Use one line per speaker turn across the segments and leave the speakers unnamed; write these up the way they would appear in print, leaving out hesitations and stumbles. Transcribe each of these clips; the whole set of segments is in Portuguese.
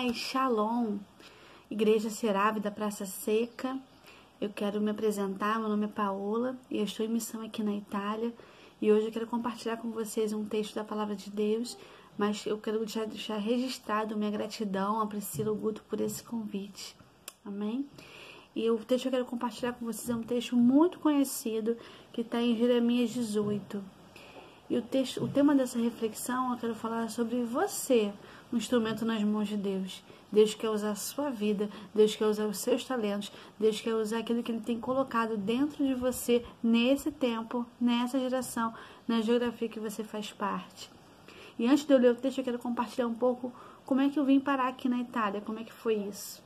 paz, shalom, Igreja Serave da Praça Seca. Eu quero me apresentar, meu nome é Paola e eu estou em missão aqui na Itália. E hoje eu quero compartilhar com vocês um texto da Palavra de Deus, mas eu quero já deixar registrado minha gratidão a Priscila Guto por esse convite. Amém? E o texto que eu quero compartilhar com vocês é um texto muito conhecido que está em Jeremias 18. E o tema dessa reflexão, eu quero falar sobre você, um instrumento nas mãos de Deus. Deus quer usar a sua vida, Deus quer usar os seus talentos, Deus quer usar aquilo que Ele tem colocado dentro de você, nesse tempo, nessa geração, na geografia que você faz parte. E antes de eu ler o texto, eu quero compartilhar um pouco como é que eu vim parar aqui na Itália, como é que foi isso.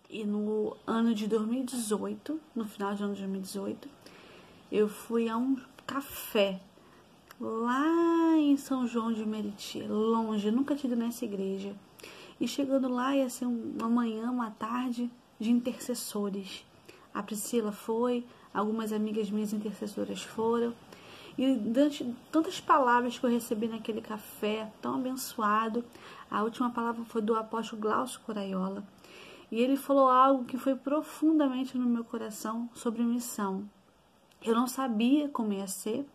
E no ano de 2018, no final de ano de 2018, eu fui a um café lá em São João de Meriti, longe, nunca tinha ido nessa igreja. E chegando lá ia ser uma manhã, uma tarde de intercessores. A Priscila foi, algumas amigas minhas intercessoras foram. E durante tantas palavras que eu recebi naquele café tão abençoado, a última palavra foi do apóstolo Glaucio Coraiola. E ele falou algo que foi profundamente no meu coração sobre missão. Eu não sabia como ia ser,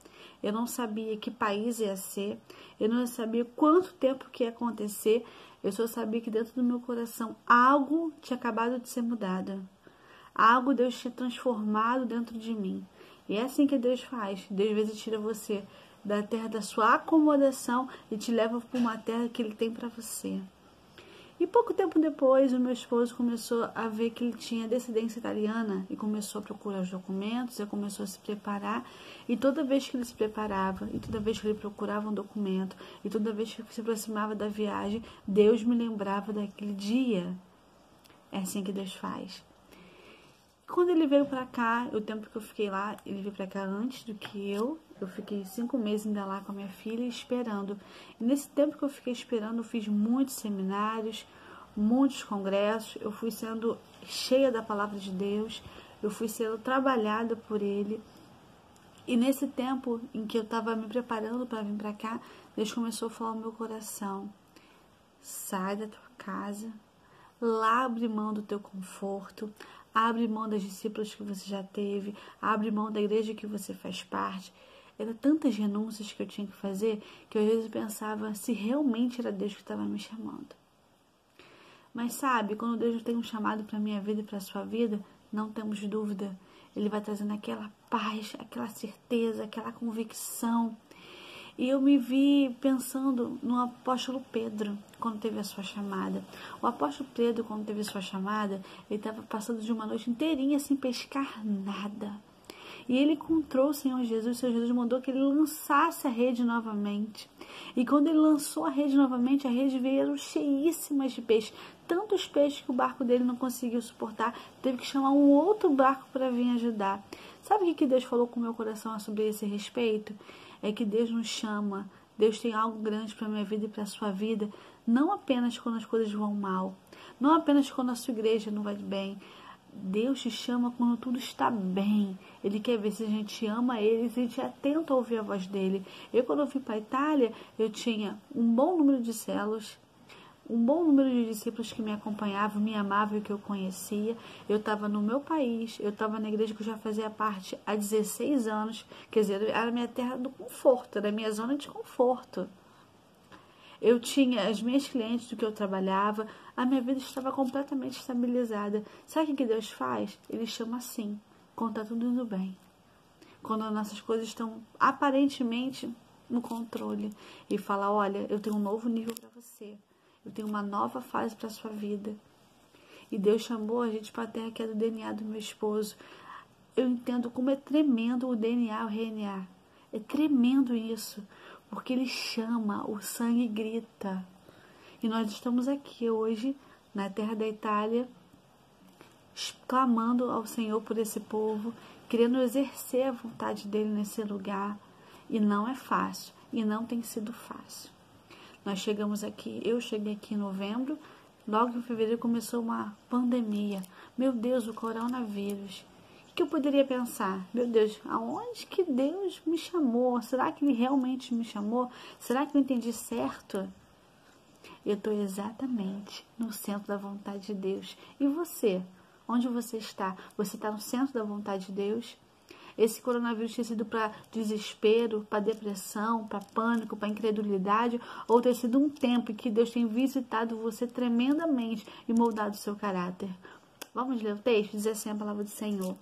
eu não sabia que país ia ser, eu não sabia quanto tempo que ia acontecer, eu só sabia que dentro do meu coração algo tinha acabado de ser mudado. Algo Deus tinha transformado dentro de mim. E é assim que Deus faz. Deus às vezes tira você da terra da sua acomodação e te leva para uma terra que Ele tem para você. E pouco tempo depois, o meu esposo começou a ver que ele tinha descendência italiana e começou a procurar os documentos, e começou a se preparar. E toda vez que ele se preparava, e toda vez que ele procurava um documento, e toda vez que se aproximava da viagem, Deus me lembrava daquele dia. É assim que Deus faz. Quando ele veio para cá, o tempo que eu fiquei lá, ele veio para cá antes do que eu. Eu fiquei 5 meses ainda lá com a minha filha esperando. E nesse tempo que eu fiquei esperando, eu fiz muitos seminários, muitos congressos. Eu fui sendo cheia da palavra de Deus. Eu fui sendo trabalhada por Ele. E nesse tempo em que eu estava me preparando para vir para cá, Deus começou a falar no meu coração: sai da tua casa, lá abre mão do teu conforto, abre mão das discípulas que você já teve, abre mão da igreja que você faz parte. Eram tantas renúncias que eu tinha que fazer que eu às vezes pensava se realmente era Deus que estava me chamando. Mas sabe, quando Deus tem um chamado para a minha vida e para a sua vida, não temos dúvida. Ele vai trazendo aquela paz, aquela certeza, aquela convicção. E eu me vi pensando no apóstolo Pedro, quando teve a sua chamada. O apóstolo Pedro, quando teve a sua chamada, ele estava passando de uma noite inteirinha sem pescar nada. E ele encontrou o Senhor Jesus mandou que ele lançasse a rede novamente. E quando ele lançou a rede novamente, a rede veio cheíssima de peixe. Tantos peixes que o barco dele não conseguiu suportar, teve que chamar um outro barco para vir ajudar. Sabe o que Deus falou com o meu coração sobre esse respeito? É que Deus nos chama, Deus tem algo grande para a minha vida e para a sua vida, não apenas quando as coisas vão mal, não apenas quando a sua igreja não vai bem. Deus te chama quando tudo está bem. Ele quer ver se a gente ama Ele, se a gente é atento a ouvir a voz dEle. Quando eu vim para a Itália, eu tinha um bom número de células, um bom número de discípulos que me acompanhavam, me amavam e que eu conhecia. Eu estava no meu país, eu estava na igreja que eu já fazia parte há 16 anos. Quer dizer, era a minha terra do conforto, era a minha zona de conforto. Eu tinha as minhas clientes do que eu trabalhava, a minha vida estava completamente estabilizada. Sabe o que Deus faz? Ele chama assim, quando está tudo indo bem. Quando as nossas coisas estão aparentemente no controle. E fala: olha, eu tenho um novo nível para você. Eu tenho uma nova fase para a sua vida. E Deus chamou a gente para a terra que é do DNA do meu esposo. Eu entendo como é tremendo o DNA, o RNA. É tremendo isso. Porque Ele chama, o sangue grita. E nós estamos aqui hoje, na terra da Itália, clamando ao Senhor por esse povo, querendo exercer a vontade dEle nesse lugar. E não é fácil. E não tem sido fácil. Nós chegamos aqui, eu cheguei aqui em novembro, logo em fevereiro começou uma pandemia. Meu Deus, o coronavírus. O que eu poderia pensar? Meu Deus, aonde que Deus me chamou? Será que Ele realmente me chamou? Será que eu entendi certo? Eu estou exatamente no centro da vontade de Deus. E você? Onde você está? Você está no centro da vontade de Deus? Esse coronavírus tem sido para desespero, para depressão, para pânico, para incredulidade, ou tem sido um tempo em que Deus tem visitado você tremendamente e moldado o seu caráter? Vamos ler o texto? Diz assim a palavra do Senhor.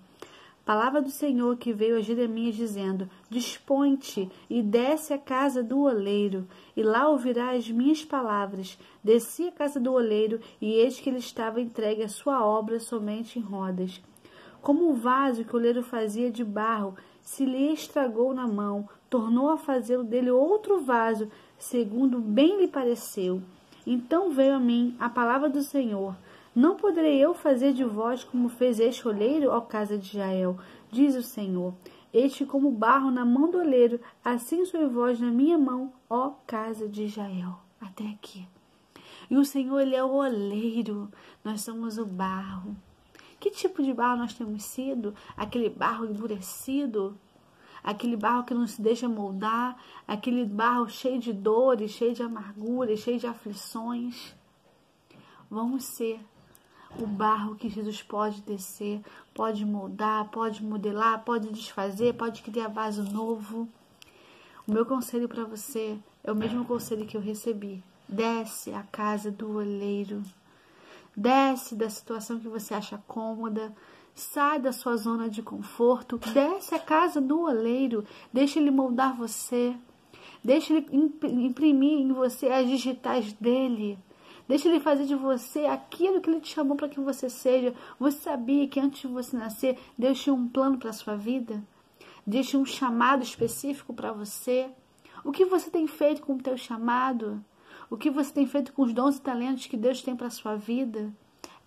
Palavra do Senhor que veio a Jeremias dizendo: Dispõe-te e desce à casa do oleiro, e lá ouvirás as minhas palavras. Desci à casa do oleiro, e eis que ele estava entregue à sua obra somente em rodas. Como o vaso que o oleiro fazia de barro se lhe estragou na mão, tornou a fazê-lo dele outro vaso, segundo bem lhe pareceu. Então veio a mim a palavra do Senhor: Não poderei eu fazer de vós como fez este oleiro, ó casa de Israel, diz o Senhor. Este como barro na mão do oleiro, assim sois vós na minha mão, ó casa de Israel. Até aqui. E o Senhor, Ele é o oleiro, nós somos o barro. Que tipo de barro nós temos sido? Aquele barro endurecido? Aquele barro que não se deixa moldar? Aquele barro cheio de dores, cheio de amarguras, cheio de aflições? Vamos ser o barro que Jesus pode descer, pode moldar, pode modelar, pode desfazer, pode criar vaso novo. O meu conselho para você é o mesmo conselho que eu recebi. Desce à casa do oleiro. Desce da situação que você acha cômoda, sai da sua zona de conforto, desce à casa do oleiro, deixa ele moldar você, deixa ele imprimir em você as digitais dele, deixa ele fazer de você aquilo que ele te chamou para que você seja. Você sabia que antes de você nascer, Deus tinha um plano para a sua vida? Deus tinha um chamado específico para você? O que você tem feito com o teu chamado? O que você tem feito com os dons e talentos que Deus tem para a sua vida?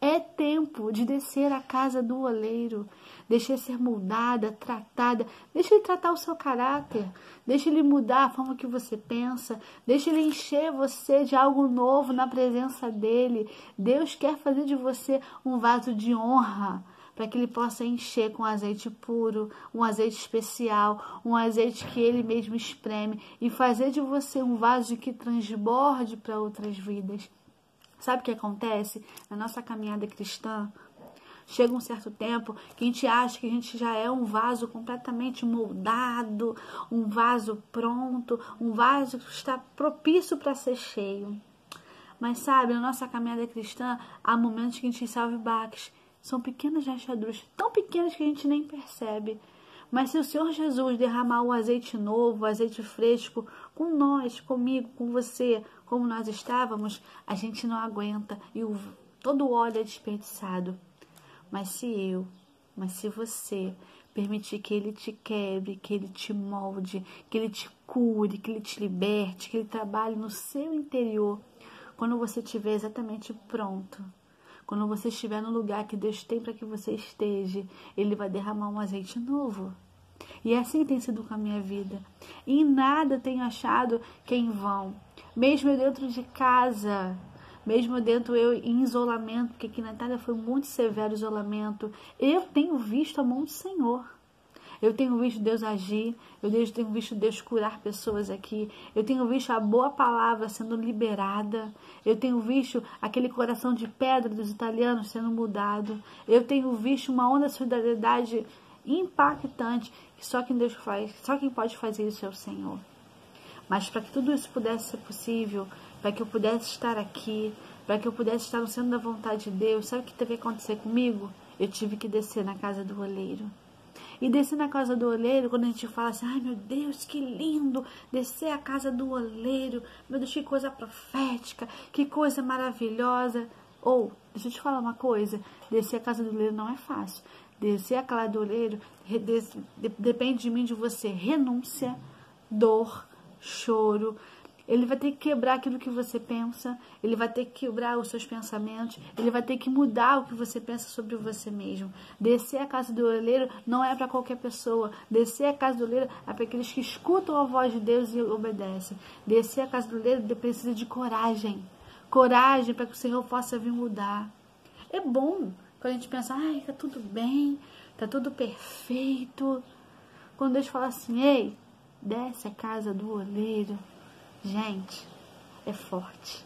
É tempo de descer à casa do oleiro. Deixa ele ser moldada, tratada. Deixa ele tratar o seu caráter. Deixa ele mudar a forma que você pensa. Deixa ele encher você de algo novo na presença dele. Deus quer fazer de você um vaso de honra, para que ele possa encher com azeite puro, um azeite especial, um azeite que ele mesmo espreme, e fazer de você um vaso que transborde para outras vidas. Sabe o que acontece na nossa caminhada cristã? Chega um certo tempo que a gente acha que a gente já é um vaso completamente moldado, um vaso pronto, um vaso que está propício para ser cheio. Mas sabe, na nossa caminhada cristã, há momentos que a gente salve baques. São pequenas rachaduras, tão pequenas que a gente nem percebe. Mas se o Senhor Jesus derramar o azeite novo, o azeite fresco, com nós, comigo, com você, como nós estávamos, a gente não aguenta e todo o óleo é desperdiçado. Mas se você permitir que Ele te quebre, que Ele te molde, que Ele te cure, que Ele te liberte, que Ele trabalhe no seu interior, quando você estiver exatamente pronto, quando você estiver no lugar que Deus tem para que você esteja, Ele vai derramar um azeite novo. E é assim que tem sido com a minha vida. E em nada tenho achado que é em vão. Mesmo eu dentro de casa, mesmo dentro eu em isolamento, porque aqui na Itália foi muito severo o isolamento, eu tenho visto a mão do Senhor. Eu tenho visto Deus agir, eu tenho visto Deus curar pessoas aqui, eu tenho visto a boa palavra sendo liberada, eu tenho visto aquele coração de pedra dos italianos sendo mudado, eu tenho visto uma onda de solidariedade impactante, que só quem Deus faz, só quem pode fazer isso é o Senhor. Mas para que tudo isso pudesse ser possível, para que eu pudesse estar aqui, para que eu pudesse estar no centro da vontade de Deus, sabe o que teve que acontecer comigo? Eu tive que descer na casa do oleiro. E descer na casa do oleiro, quando a gente fala assim, ai meu Deus, que lindo, descer a casa do oleiro, meu Deus, que coisa profética, que coisa maravilhosa. Ou, deixa eu te falar uma coisa, descer a casa do oleiro não é fácil. Descer a casa do oleiro depende de mim, de você, renúncia, dor, choro. Ele vai ter que quebrar aquilo que você pensa, ele vai ter que quebrar os seus pensamentos, ele vai ter que mudar o que você pensa sobre você mesmo. Descer a casa do oleiro não é para qualquer pessoa. Descer a casa do oleiro é para aqueles que escutam a voz de Deus e obedecem. Descer a casa do oleiro precisa de coragem. Coragem para que o Senhor possa vir mudar. É bom quando a gente pensa, ai, tá tudo bem, tá tudo perfeito. Quando Deus fala assim, ei, desce a casa do oleiro. Gente, é forte.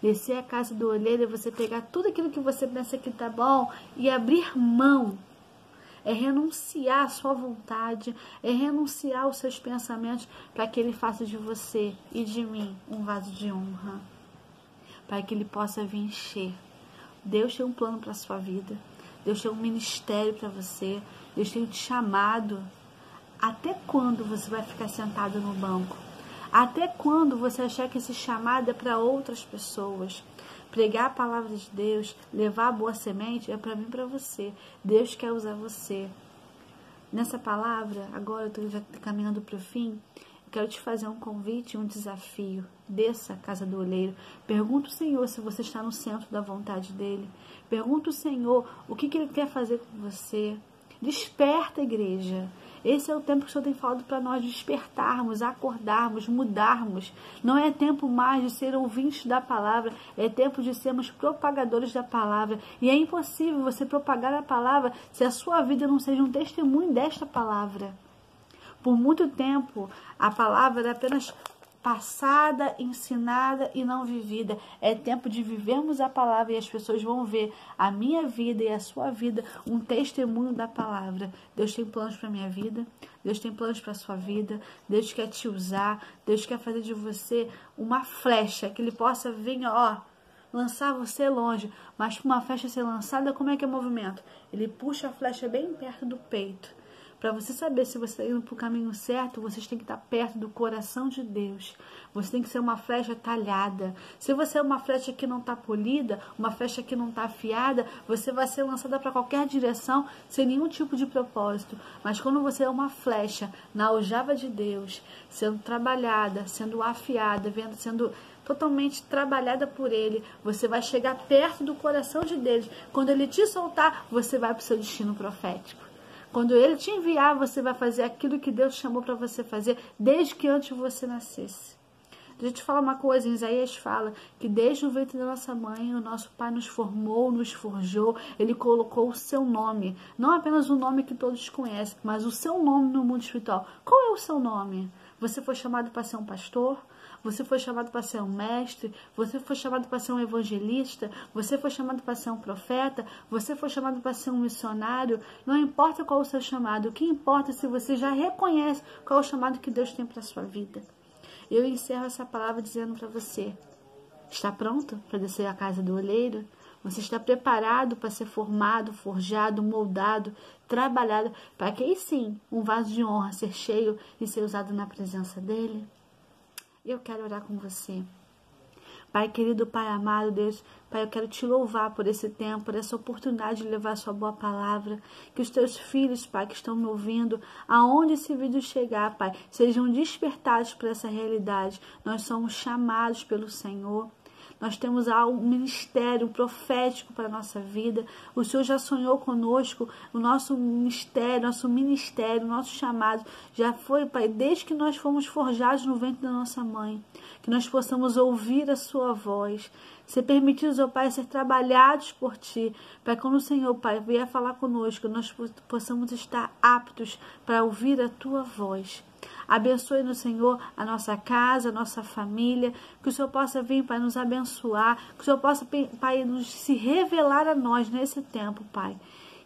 Descer a casa do olheiro é você pegar tudo aquilo que você pensa que tá bom e abrir mão. É renunciar à sua vontade, é renunciar aos seus pensamentos para que Ele faça de você e de mim um vaso de honra, para que Ele possa vir encher. Deus tem um plano para a sua vida, Deus tem um ministério para você, Deus tem te chamado. Até quando você vai ficar sentado no banco? Até quando você achar que esse chamado é para outras pessoas? Pregar a palavra de Deus, levar a boa semente, é para mim e para você. Deus quer usar você. Nessa palavra, agora eu estou já caminhando para o fim, eu quero te fazer um convite, um desafio. Desça a casa do olheiro. Pergunta ao Senhor se você está no centro da vontade dEle. Pergunta ao Senhor o que Ele quer fazer com você. Desperta, igreja. Esse é o tempo que o Senhor tem falado para nós despertarmos, acordarmos, mudarmos. Não é tempo mais de ser ouvintes da palavra, é tempo de sermos propagadores da palavra. E é impossível você propagar a palavra se a sua vida não seja um testemunho desta palavra. Por muito tempo, a palavra era apenas passada, ensinada e não vivida. É tempo de vivermos a palavra e as pessoas vão ver a minha vida e a sua vida um testemunho da palavra. Deus tem planos para a minha vida, Deus tem planos para a sua vida, Deus quer te usar, Deus quer fazer de você uma flecha, que Ele possa vir, lançar você longe. Mas para uma flecha ser lançada, como é que é o movimento? Ele puxa a flecha bem perto do peito. Para você saber se você está indo para o caminho certo, você tem que estar perto do coração de Deus. Você tem que ser uma flecha talhada. Se você é uma flecha que não está polida, uma flecha que não está afiada, você vai ser lançada para qualquer direção sem nenhum tipo de propósito. Mas quando você é uma flecha na aljava de Deus, sendo trabalhada, sendo afiada, sendo totalmente trabalhada por Ele, você vai chegar perto do coração de Deus. Quando Ele te soltar, você vai para o seu destino profético. Quando Ele te enviar, você vai fazer aquilo que Deus chamou para você fazer desde que antes você nascesse. Deixa eu te falar uma coisa, em Isaías fala que desde o ventre da nossa mãe, o nosso Pai nos formou, nos forjou, Ele colocou o seu nome. Não apenas o nome que todos conhecem, mas o seu nome no mundo espiritual. Qual é o seu nome? Você foi chamado para ser um pastor? Você foi chamado para ser um mestre, você foi chamado para ser um evangelista, você foi chamado para ser um profeta, você foi chamado para ser um missionário. Não importa qual o seu chamado, o que importa é se você já reconhece qual é o chamado que Deus tem para a sua vida. Eu encerro essa palavra dizendo para você, está pronto para descer a casa do olheiro? Você está preparado para ser formado, forjado, moldado, trabalhado, para que aí sim um vaso de honra ser cheio e ser usado na presença dEle? Eu quero orar com você. Pai querido, Pai amado, Deus, Pai, eu quero te louvar por esse tempo, por essa oportunidade de levar a sua boa palavra. Que os teus filhos, Pai, que estão me ouvindo, aonde esse vídeo chegar, Pai, sejam despertados para essa realidade. Nós somos chamados pelo Senhor. Nós temos um ministério profético para a nossa vida. O Senhor já sonhou conosco. O nosso ministério, nosso chamado já foi, Pai, desde que nós fomos forjados no ventre da nossa mãe. Que nós possamos ouvir a sua voz. Ser permitidos, ó Pai, ser trabalhados por Ti. Para quando o Senhor, Pai, vier falar conosco, nós possamos estar aptos para ouvir a Tua voz. Abençoe no Senhor a nossa casa, a nossa família, que o Senhor possa vir, Pai, nos abençoar, que o Senhor possa, Pai, se revelar a nós nesse tempo, Pai.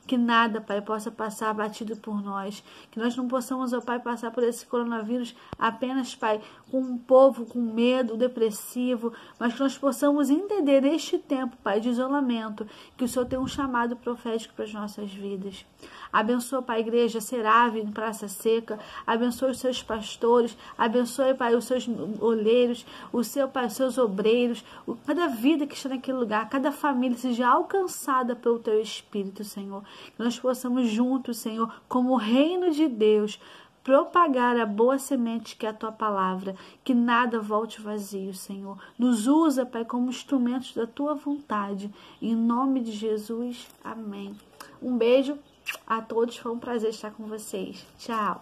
Que nada, Pai, possa passar batido por nós. Que nós não possamos, ó Pai, passar por esse coronavírus apenas, Pai, com um povo com medo, depressivo, mas que nós possamos entender este tempo, Pai, de isolamento, que o Senhor tem um chamado profético para as nossas vidas. Abençoa, Pai, a igreja Serave em Praça Seca. Abençoa os seus pastores. Abençoe, Pai, os seus olheiros, Pai, os seus obreiros. Cada vida que está naquele lugar, cada família seja alcançada pelo Teu Espírito, Senhor. Que nós possamos juntos, Senhor, como reino de Deus, propagar a boa semente que é a Tua palavra. Que nada volte vazio, Senhor. Nos usa, Pai, como instrumentos da Tua vontade. Em nome de Jesus, amém. Um beijo a todos, foi um prazer estar com vocês. Tchau.